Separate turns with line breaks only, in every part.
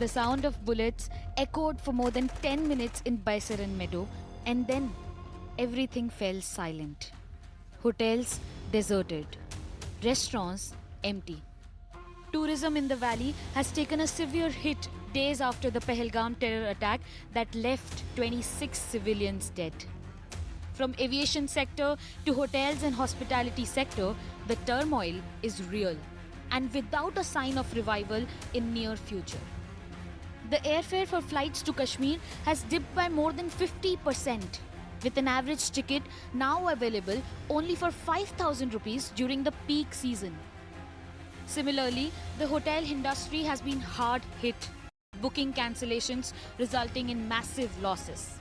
The sound of bullets echoed for more than 10 minutes in Baisaran Meadow, and then everything fell silent. Hotels deserted, restaurants empty. Tourism in the valley has taken a severe hit days after the Pahalgam terror attack that left 26 civilians dead. From aviation sector to hotels and hospitality sector, the turmoil is real and without a sign of revival in near future. The airfare for flights to Kashmir has dipped by more than 50%, with an average ticket now available only for 5,000 rupees during the peak season. Similarly, the hotel industry has been hard hit, booking cancellations resulting in massive losses.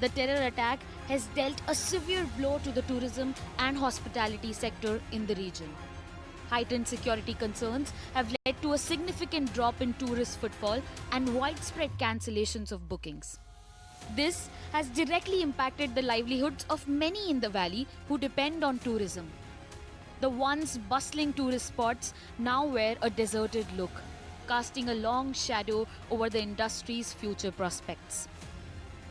The terror attack has dealt a severe blow to the tourism and hospitality sector in the region. Heightened security concerns have led to a significant drop in tourist footfall and widespread cancellations of bookings. This has directly impacted the livelihoods of many in the valley who depend on tourism. The once bustling tourist spots now wear a deserted look, casting a long shadow over the industry's future prospects.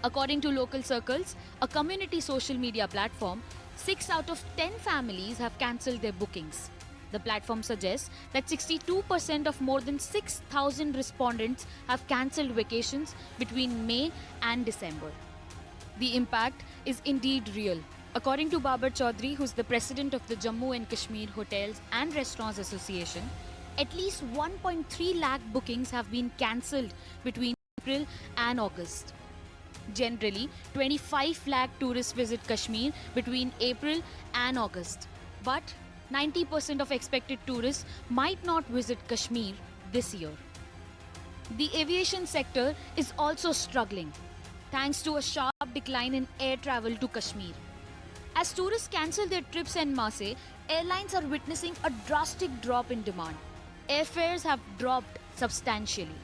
According to local circles, a community social media platform, 6 out of 10 families have cancelled their bookings. The platform suggests that 62% of more than 6,000 respondents have cancelled vacations between May and December. The impact is indeed real. According to Babar Chaudhry, who's the president of the Jammu and Kashmir Hotels and Restaurants Association, at least 1.3 lakh bookings have been cancelled between April and August. Generally, 25 lakh tourists visit Kashmir between April and August. But 90% of expected tourists might not visit Kashmir this year. The aviation sector is also struggling, thanks to a sharp decline in air travel to Kashmir. As tourists cancel their trips en masse, airlines are witnessing a drastic drop in demand. Airfares have dropped substantially.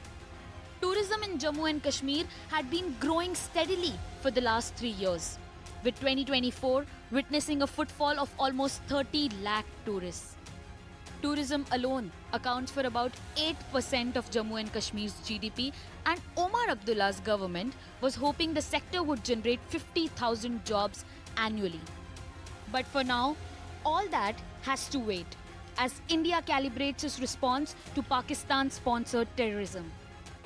Tourism in Jammu and Kashmir had been growing steadily for the last 3 years, with 2024 witnessing a footfall of almost 30 lakh tourists. Tourism alone accounts for about 8% of Jammu and Kashmir's GDP, and Omar Abdullah's government was hoping the sector would generate 50,000 jobs annually. But for now, all that has to wait as India calibrates its response to Pakistan-sponsored terrorism.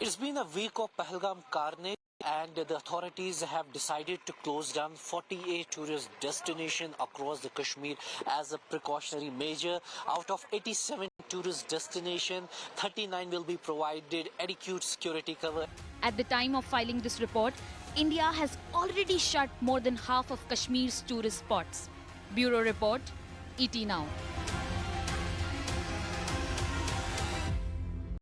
It's been a week of Pahalgam carnage, and the authorities have decided to close down 48 tourist destinations across the Kashmir as a precautionary measure. Out of 87 tourist destinations, 39 will be provided adequate security cover.
At the time of filing this report, India has already shut more than half of Kashmir's tourist spots. Bureau Report, ET Now.